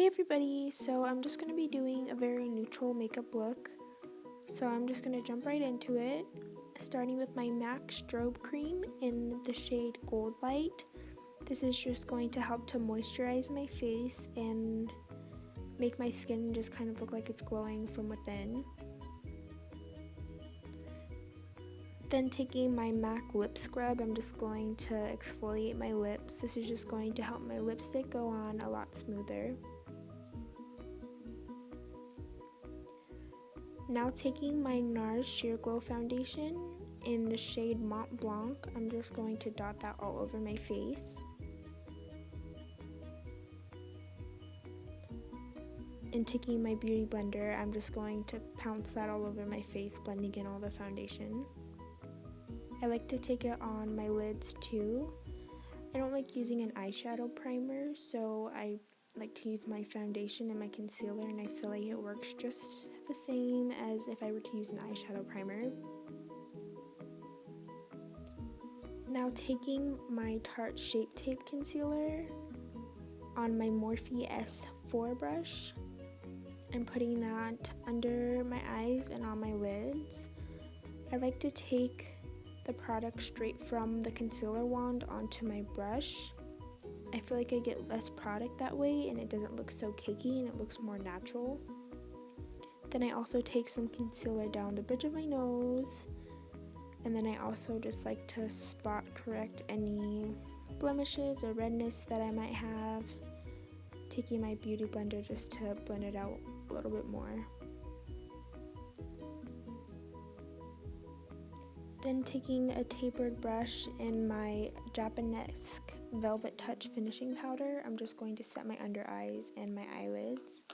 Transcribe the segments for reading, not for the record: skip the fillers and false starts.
Hey everybody, so I'm just going to be doing a very neutral makeup look. So I'm just going to jump right into it, starting with my MAC Strobe Cream in the shade Gold Light. This is just going to help to moisturize my face and make my skin just kind of look like it's glowing from within. Then taking my MAC Lip Scrub, I'm just going to exfoliate my lips. This is just going to help my lipstick go on a lot smoother. Now taking my NARS Sheer Glow Foundation in the shade Mont Blanc, I'm just going to dot that all over my face. And taking my beauty blender, I'm just going to pounce that all over my face, blending in all the foundation. I like to take it on my lids too. I don't like using an eyeshadow primer, so I like to use my foundation and my concealer, and I feel like it works just the same as if I were to use an eyeshadow primer. Now taking my Tarte Shape Tape Concealer on my Morphe S4 brush and putting that under my eyes and on my lids. I like to take the product straight from the concealer wand onto my brush. I feel like I get less product that way and it doesn't look so cakey and it looks more natural. Then I also take some concealer down the bridge of my nose, and then I also just like to spot correct any blemishes or redness that I might have, taking my beauty blender just to blend it out a little bit more. Then taking a tapered brush in my Japanesque Velvet Touch finishing powder, I'm just going to set my under eyes and my eyelids.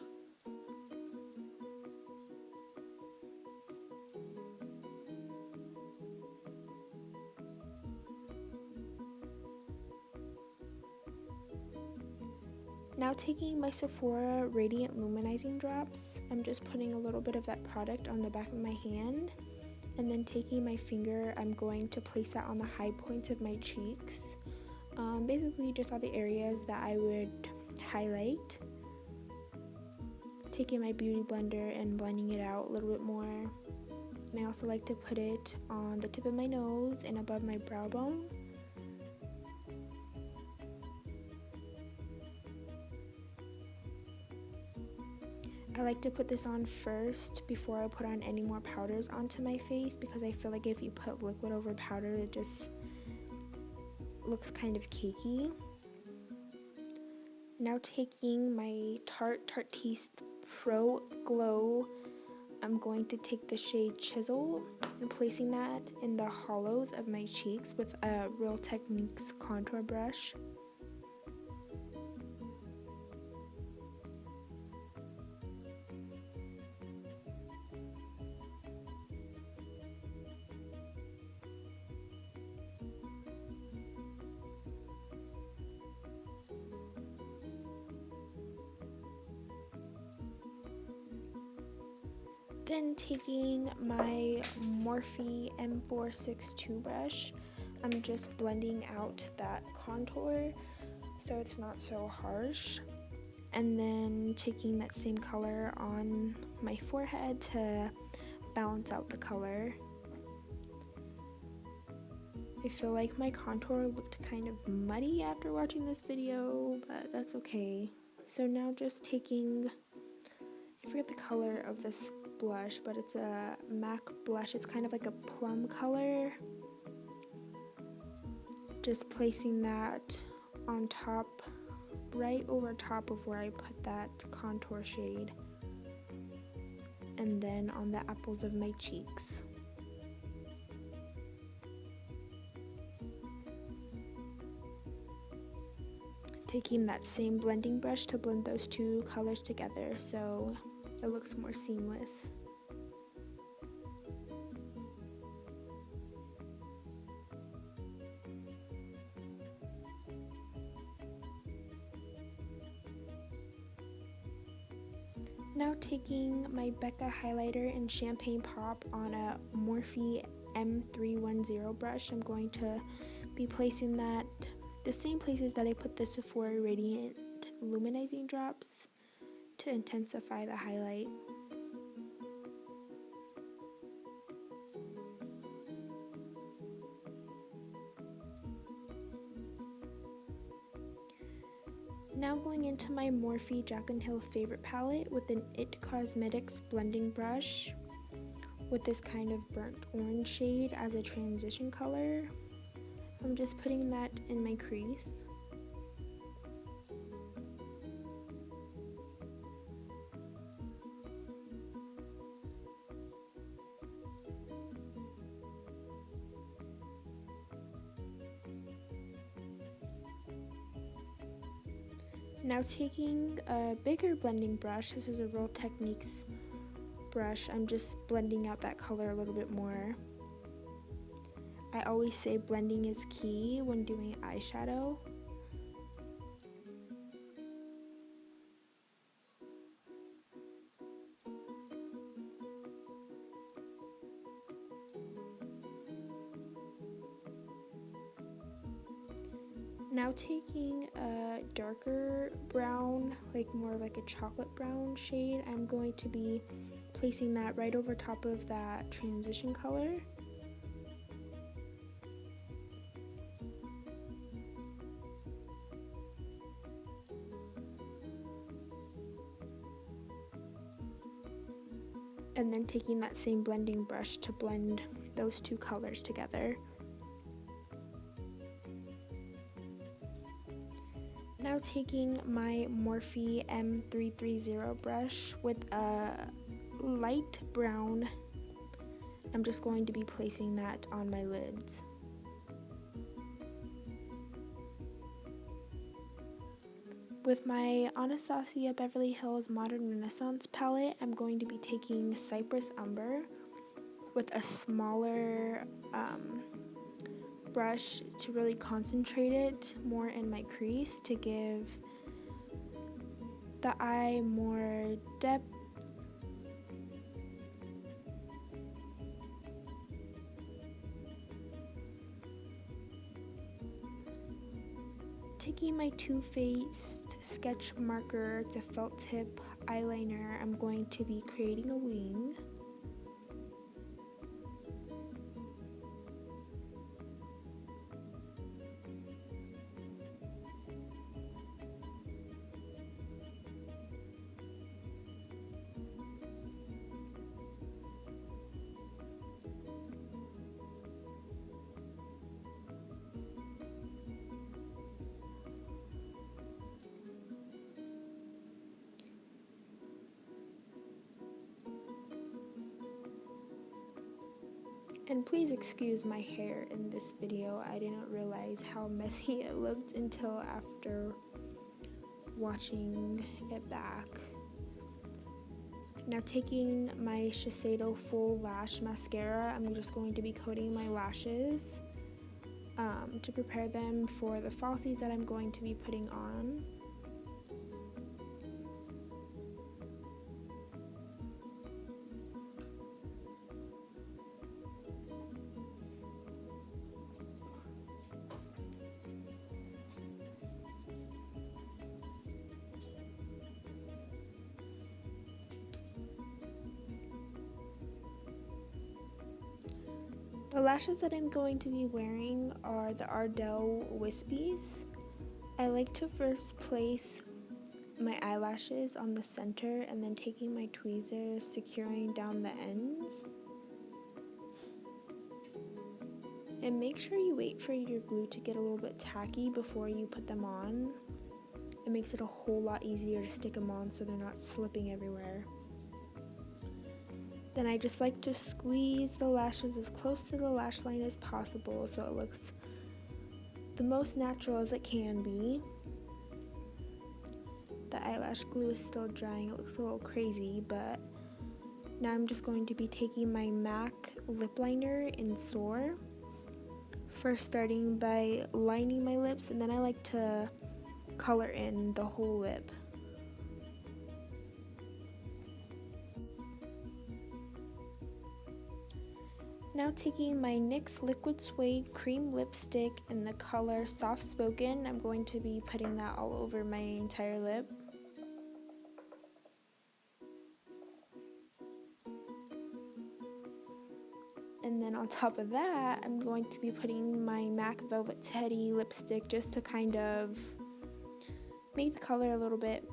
Now taking my Sephora Radiant Luminizing Drops, I'm just putting a little bit of that product on the back of my hand, and then taking my finger, I'm going to place that on the high points of my cheeks. Basically just all the areas that I would highlight. Taking my beauty blender and blending it out a little bit more. And I also like to put it on the tip of my nose and above my brow bone. I like to put this on first before I put on any more powders onto my face, because I feel like if you put liquid over powder, it just looks kind of cakey. Now taking my Tarte Tartiste Pro Glow, I'm going to take the shade Chisel and placing that in the hollows of my cheeks with a Real Techniques contour brush. Then taking my Morphe M462 brush, I'm just blending out that contour so it's not so harsh. And then taking that same color on my forehead to balance out the color. I feel like my contour looked kind of muddy after watching this video, but that's okay. So now just taking, I forget the color of this blush, but it's a MAC blush. It's kind of like a plum color. Just placing that on top, right over top of where I put that contour shade, and then on the apples of my cheeks. Taking that same blending brush to blend those two colors together so it looks more seamless. Now taking my Becca highlighter in Champagne Pop on a Morphe M310 brush, I'm going to be placing that the same places that I put the Sephora Radiant Luminizing Drops. to intensify the highlight. Now going into my Morphe Jack & Hill Favorite palette with an IT Cosmetics blending brush with this kind of burnt orange shade as a transition color. I'm just putting that in my crease. Now taking a bigger blending brush, this is a Real Techniques brush, I'm just blending out that color a little bit more. I always say blending is key when doing eyeshadow. Now taking a darker brown, like more like a chocolate brown shade, I'm going to be placing that right over top of that transition color. And then taking that same blending brush to blend those two colors together. Now taking my Morphe M330 brush with a light brown, I'm just going to be placing that on my lids. With my Anastasia Beverly Hills Modern Renaissance palette, I'm going to be taking Cypress Umber with a smaller brush to really concentrate it more in my crease to give the eye more depth. Taking my Too Faced sketch marker, it's a felt tip eyeliner, I'm going to be creating a wing. And please excuse my hair in this video. I didn't realize how messy it looked until after watching it back. Now taking my Shiseido Full Lash Mascara, I'm just going to be coating my lashes to prepare them for the falsies that I'm going to be putting on. The lashes that I'm going to be wearing are the Ardell Wispies. I like to first place my eyelashes on the center and then taking my tweezers, securing down the ends. And make sure you wait for your glue to get a little bit tacky before you put them on. It makes it a whole lot easier to stick them on so they're not slipping everywhere. Then I just like to squeeze the lashes as close to the lash line as possible so it looks the most natural as it can be. The eyelash glue is still drying, it looks a little crazy, but now I'm just going to be taking my MAC lip liner in Soar. First starting by lining my lips, and then I like to color in the whole lip. Now taking my NYX Liquid Suede Cream Lipstick in the color Soft Spoken, I'm going to be putting that all over my entire lip. And then on top of that, I'm going to be putting my MAC Velvet Teddy lipstick just to kind of make the color a little bit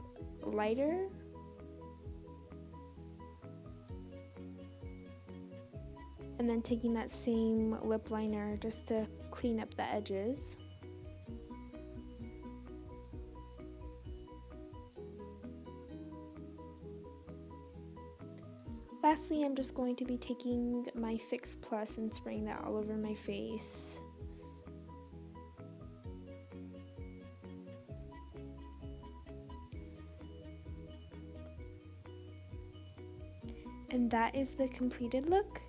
lighter. And then taking that same lip liner just to clean up the edges. Lastly, I'm just going to be taking my Fix Plus and spraying that all over my face. And that is the completed look.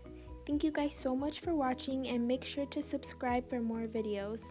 Thank you guys so much for watching, and make sure to subscribe for more videos.